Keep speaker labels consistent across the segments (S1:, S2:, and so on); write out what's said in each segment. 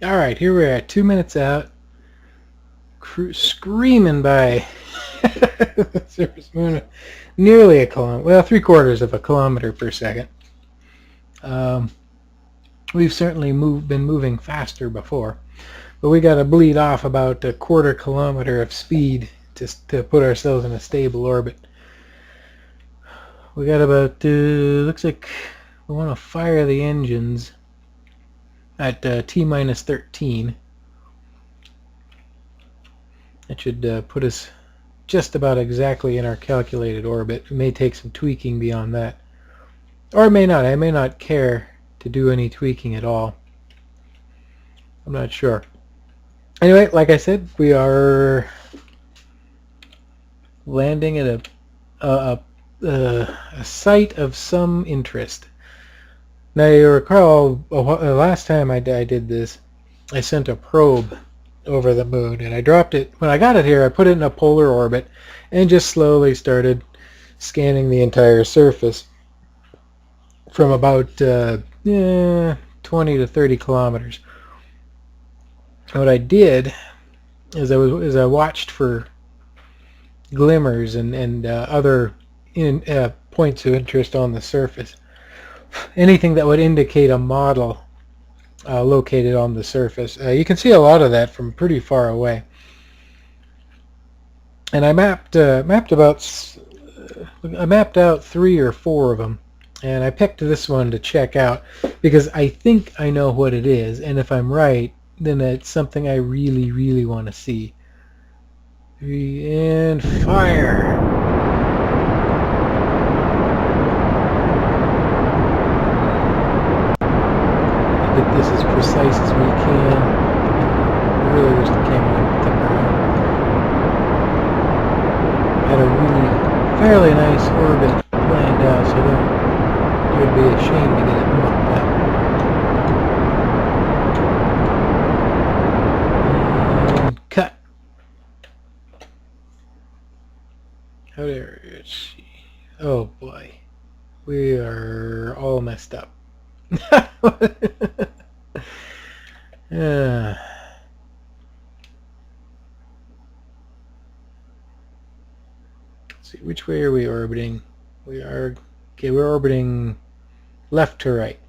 S1: Alright, here we're at 2 minutes out. Screaming by the surface moon. Nearly a kilometer. Well, 3/4 of a kilometer per second. We've certainly been moving faster before. But we got to bleed off about a 1/4 kilometer of speed to put ourselves in a stable orbit. We got about, looks like we want to fire the engines at T-minus 13. That should put us just about exactly in our calculated orbit. We may take some tweaking beyond that. Or it may not. I may not care to do any tweaking at all. I'm not sure. Anyway, like I said, we are landing at a site of some interest. Now you recall, last time I did this, I sent a probe over the moon, and I dropped it. When I got it here, I put it in a polar orbit and just slowly started scanning the entire surface from about 20 to 30 kilometers. What I did is I watched for glimmers and other points of interest on the surface. Anything that would indicate a model located on the surface. You can see a lot of that from pretty far away. And I mapped out 3 or 4 of them, and I picked this one to check out because I think I know what it is, and if I'm right, then it's something I really, really want to see. And fire! Get this as precise as we can. I really wish the camera would tip around. I had a really fairly nice orbit planned out, so it would be a shame to get it mucked up. And cut. Let's see. Oh boy, we are all messed up. Let's see, which way are we orbiting? We're orbiting left to right.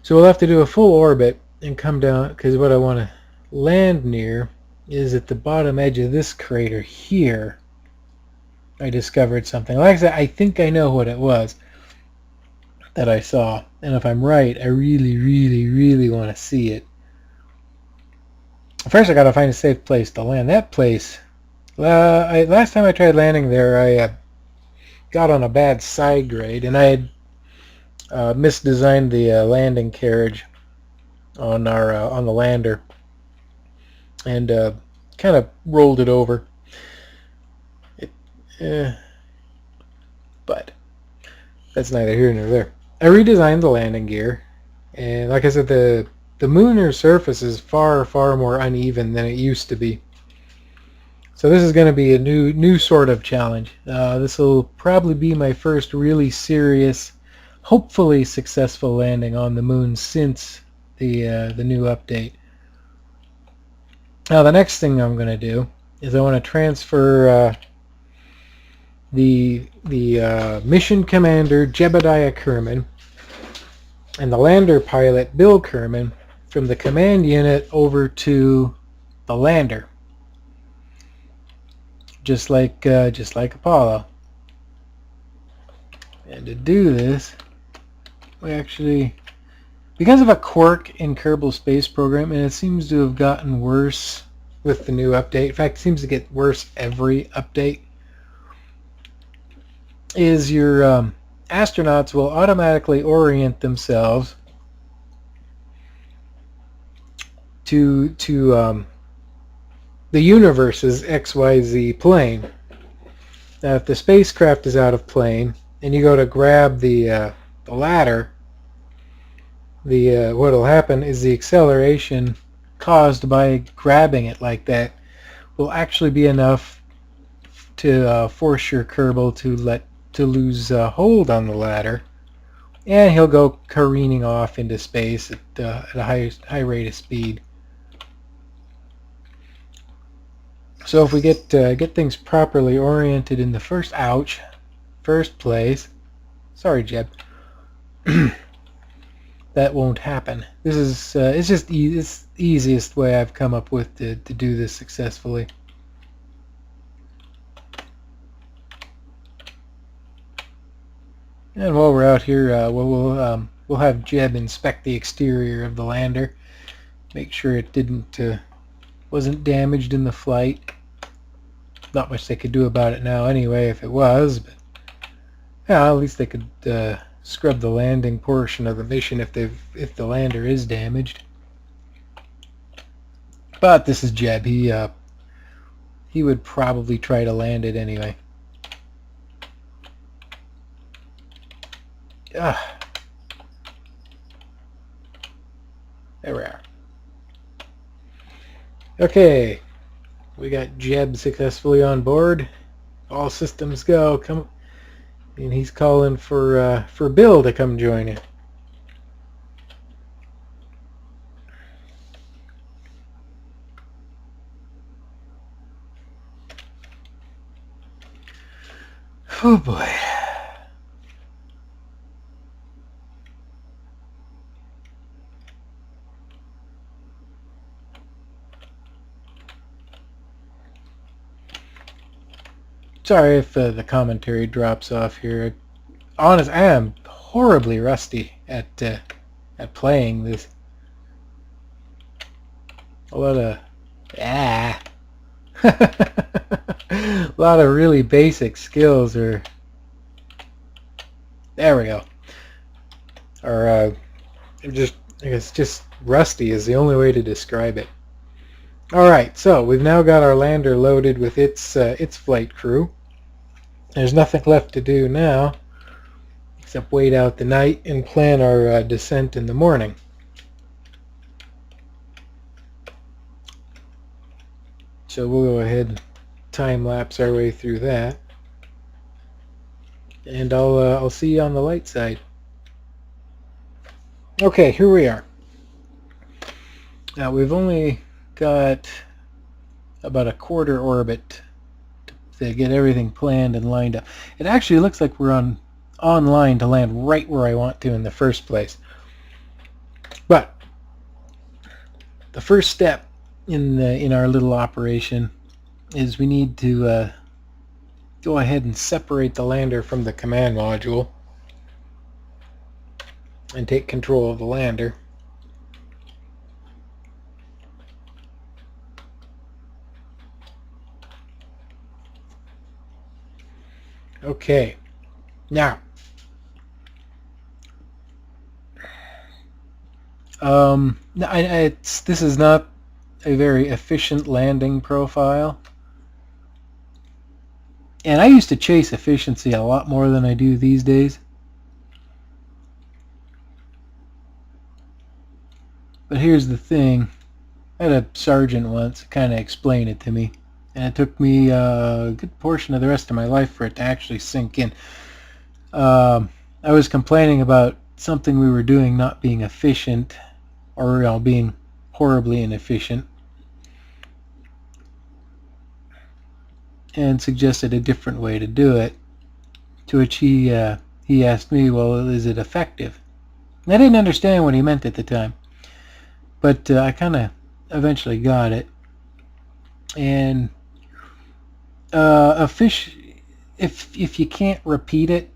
S1: So we'll have to do a full orbit and come down, because what I want to land near is at the bottom edge of this crater here. I discovered something. Like I said, I think I know what it was that I saw, and if I'm right, I really, really, really want to see it. First, I got to find a safe place to land. That place, last time I tried landing there, I got on a bad side grade, and I had misdesigned the landing carriage on the lander, and kind of rolled it over. But that's neither here nor there. I redesigned the landing gear, and like I said, the lunar surface is far, far more uneven than it used to be. So this is going to be a new sort of challenge. This will probably be my first really serious, hopefully successful landing on the moon since the new update. Now the next thing I'm going to do is I want to transfer the mission commander Jebediah Kerman and the lander pilot Bill Kerman from the command unit over to the lander, just like Apollo. And to do this, we actually, because of a quirk in Kerbal Space Program, and it seems to have gotten worse with the new update. In fact, it seems to get worse every update. Is your astronauts will automatically orient themselves to the universe's XYZ plane. Now, if the spacecraft is out of plane and you go to grab the ladder, what will happen is the acceleration caused by grabbing it like that will actually be enough to force your Kerbal to lose hold on the ladder, and he'll go careening off into space at a high rate of speed. So if we get things properly oriented in the first place, sorry Jeb, that won't happen. This is it's just it's the easiest way I've come up with to do this successfully. And while we're out here, we'll have Jeb inspect the exterior of the lander, make sure it wasn't damaged in the flight. Not much they could do about it now anyway if it was, but yeah, at least they could scrub the landing portion of the mission if the lander is damaged. But this is Jeb. He would probably try to land it anyway. Ah. There we are. Okay, we got Jeb successfully on board. All systems go. Come, and he's calling for Bill to come join him. Oh boy. Sorry if the commentary drops off here. Honest, I am horribly rusty at playing this. A lot of a lot of really basic skills are. There we go. Or I guess just rusty is the only way to describe it. Alright, so we've now got our lander loaded with its flight crew. There's nothing left to do now except wait out the night and plan our descent in the morning. So we'll go ahead and time-lapse our way through that. And I'll see you on the light side. Okay, here we are. Now we've only got about a quarter orbit to get everything planned and lined up. It actually looks like we're online to land right where I want to in the first place. But the first step in our little operation is we need to go ahead and separate the lander from the command module and take control of the lander. Okay, now this is not a very efficient landing profile, and I used to chase efficiency a lot more than I do these days. But here's the thing, I had a sergeant once kind of explain it to me. And it took me a good portion of the rest of my life for it to actually sink in. I was complaining about something we were doing not being efficient, or being horribly inefficient, and suggested a different way to do it. To which he asked me, well, is it effective? And I didn't understand what he meant at the time, but I kind of eventually got it. And if you can't repeat it,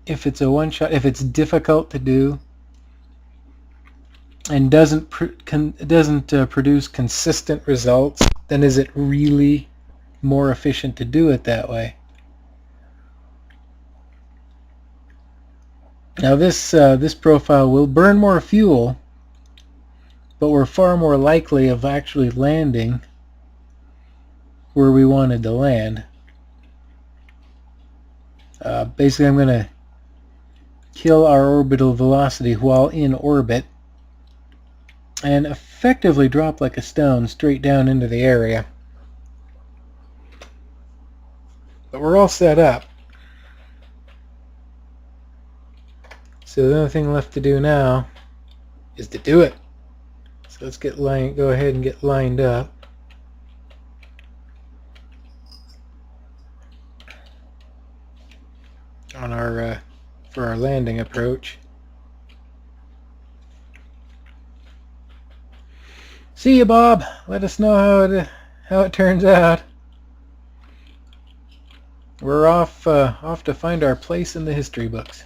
S1: if it's a one shot, if it's difficult to do and doesn't produce consistent results, then is it really more efficient to do it that way? Now this profile will burn more fuel, but we're far more likely of actually landing where we wanted to land. Basically, I'm going to kill our orbital velocity while in orbit and effectively drop like a stone straight down into the area. But we're all set up. So the only thing left to do now is to do it. So let's go ahead and get lined up. on our for our landing approach. See you, Bob. Let us know how it turns out. We're off to find our place in the history books.